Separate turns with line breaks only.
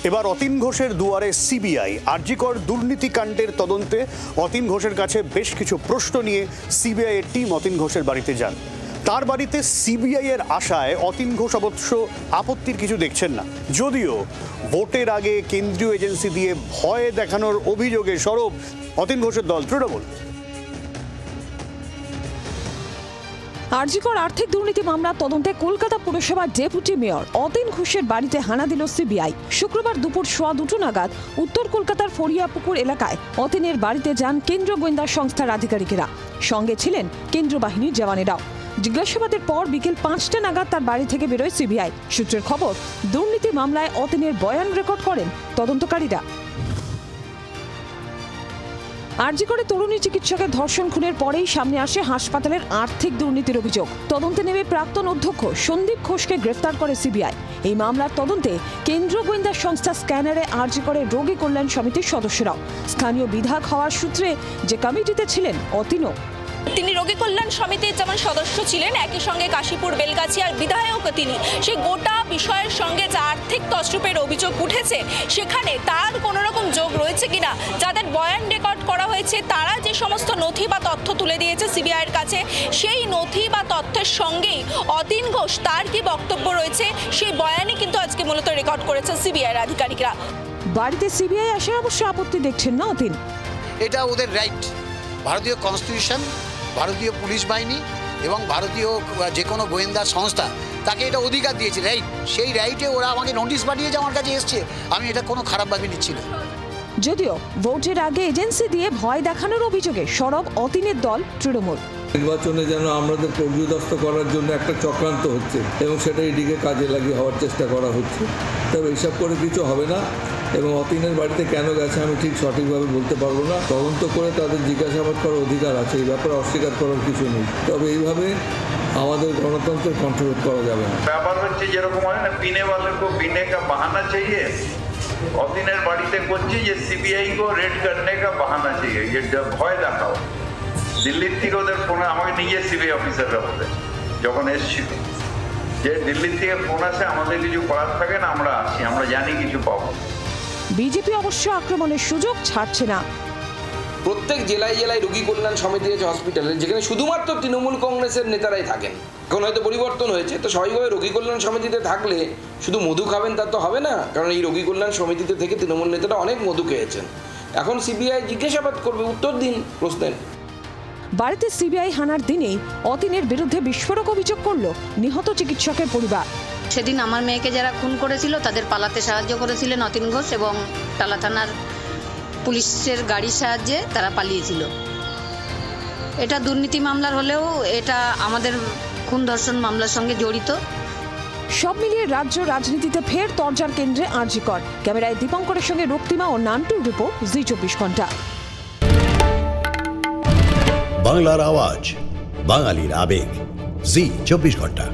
এবার অতীন ঘোষের দুয়ারে সিবিআই। আরজিকর দুর্নীতিকাণ্ডের তদন্তে অতীন ঘোষের কাছে বেশ কিছু প্রশ্ন নিয়ে সিবিআই এর টিম অতীন ঘোষের বাড়িতে যান। তার বাড়িতে সিবিআই এর আশায় অতীন ঘোষ অবশ্য আপত্তির কিছু দেখছেন না, যদিও ভোটের আগে কেন্দ্রীয় এজেন্সি দিয়ে ভয় দেখানোর অভিযোগে সরব অতীন ঘোষের দল তৃণমূল।
আরজিকর আর্থিক দুর্নীতি মামলার তদন্তে কলকাতা পুরসভার ডেপুটি মেয়র অতীন ঘোষের বাড়িতে হানা দিল সিবিআই। শুক্রবার দুপুর 2:15 নাগাদ উত্তর কলকাতার ফরিয়াপুকুর এলাকায় অতীনের বাড়িতে যান কেন্দ্রীয় গোয়েন্দা সংস্থার আধিকারিকেরা। সঙ্গে ছিলেন কেন্দ্রীয় বাহিনীর জওয়ানেরাও। জিজ্ঞাসাবাদের পর বিকেল 5টা নাগাদ তার বাড়ি থেকে বেরোয় সিবিআই। সূত্রের খবর, দুর্নীতি মামলায় অতীনের বয়ান রেকর্ড করেন তদন্তকারীরা। আরজিকরে তরুণী চিকিৎসকের ধর্ষণ খুনের পরেই সামনে আসে হাসপাতালের আর্থিক দুর্নীতির অভিযোগ। তদন্তে নেমে প্রাক্তন অধ্যক্ষ সন্দীপ ঘোষকে গ্রেফতার করে সিবিআই। এই মামলার তদন্তে কেন্দ্রীয় গোয়েন্দা সংস্থা স্ক্যানারে আরজিকরে রোগী কল্যাণ সমিতির সদস্যরাও। স্থানীয় বিধায়ক হওয়ার সূত্রে যে কমিটিতে ছিলেন অতীনও।
তিনি রোগী কল্যাণ সমিতির যেমন সদস্য ছিলেন, একই সঙ্গে কাশীপুর বেলগাছিয়ার বিধায়ক তিনি। সেই গোটা বিষয়ের সঙ্গে যে আর্থিক তছরূপের অভিযোগ উঠেছে, সেখানে তার কোনো রকম যোগ রয়েছে কিনা, যাদের বয়ান রেকর্ড করা হয়েছে তারা যে সমস্ত নথি বা তথ্য তুলে দিয়েছে সিবিআইয়ের কাছে, সেই নথি বা তথ্যের সঙ্গেই অতীন ঘোষ তার কি বক্তব্য রয়েছে সেই বয়ানই কিন্তু আজকে মূলত রেকর্ড করেছে সিবিআইয়ের আধিকারিকরা।
বাড়িতে সিবিআই আসে অবশ্য আপত্তি দেখছেন না অতীন।
এটা ওদের রাইট। ভারতীয় কনস্টিটিউশন, ভারতীয় পুলিশ বাহিনী এবং ভারতীয় যে কোনো গোয়েন্দা সংস্থা তাকে এটা অধিকার দিয়েছে, রাইট। সেই রাইটে ওরা আমাকে নোটিশ পাঠিয়েছে, আমার কাছে এসছে, আমি এটা কোনো খারাপভাবে নিচ্ছি না।
যদিও ভোটের আগে এজেন্সি দিয়ে ভয় দেখানোর অভিযোগে সরব অতীনের দল তৃণমূল।
নির্বাচনে যেন আমাদের পর্যুদস্ত করার জন্য একটা চক্রান্ত হচ্ছে এবং সেটা এদিকে কাজে লাগিয়ে হওয়ার চেষ্টা করা হচ্ছে। তবে এইসব করে কিছু হবে না এবং অতীনের বাড়িতে কেন গেছে আমি ঠিক সঠিকভাবে বলতে পারবো না। তদন্ত করে তাদের জিজ্ঞাসাবাদ করার অধিকার আছে, এই ব্যাপারে অস্বীকার করার কিছু নেই। তবে এইভাবে আমাদের গণতন্ত্রের কন্ট্রোল করা যাবে না।
ব্যাপার হচ্ছে যেরকম হয় না, পিনে वाले को पीने का बहाना चाहिए। অতীনের বাড়িতে করছি যে সিবিআই को रेड करने का बहाना चाहिए, ये ভয় দেখাও। দিল্লির থেকে ওদের ফোনে আমাকে নিজে সিবিআই অফিসাররা বলে যখন এসেছিল যে দিল্লির থেকে ফোন আসে, আমাদের কিছু করার থাকে না, আমরা আসি, আমরা জানি কিছু পাবো।
বিজেপি অবশ্য আক্রমণের সুযোগ ছাড়ছে না।
প্রত্যেক জেলায় জেলায় রোগী কল্যাণ সমিতি আছে হসপিটালে, যেখানে শুধুমাত্র তৃণমূল কংগ্রেসের নেতারাই থাকেন। এখন হয়তো পরিবর্তন হয়েছে, তো স্বাভাবিকভাবে রোগী কল্যাণ সমিতিতে থাকলে শুধু মধু খাবেন তা তো হবে না, কারণ এই রোগী কল্যাণ সমিতিতে থেকে তৃণমূল নেতারা অনেক মধু খেয়েছেন। এখন সিবিআই জিজ্ঞাসাবাদ করবে, উত্তর দিন প্রশ্নের।
বাড়িতে সিবিআই হানার দিনেই অতীনের বিরুদ্ধে বিস্ফোরক অভিযোগ করল নিহত চিকিৎসকের পরিবার।
সেদিন আমার মেয়েকে যারা খুন করেছিল তাদের পালাতে সাহায্য করেছিলেন অতীন ঘোষ এবং টালা থানার পুলিশের গাড়ির সাহায্যে তারা পালিয়েছিল। এটা দুর্নীতি মামলার হলেও এটা আমাদের খুন ধর্ষণ মামলার সঙ্গে জড়িত।
সব মিলিয়ে রাজ্য রাজনীতিতে ফের তরজার কেন্দ্রে আরজিকর। ক্যামেরায় দীপঙ্করের সঙ্গে রক্তিমা ও নান্টুর রিপোর্ট, জি 24 ঘন্টা।
বাংলার আওয়াজ, বাঙালির আবেগ, জি 24 ঘন্টা।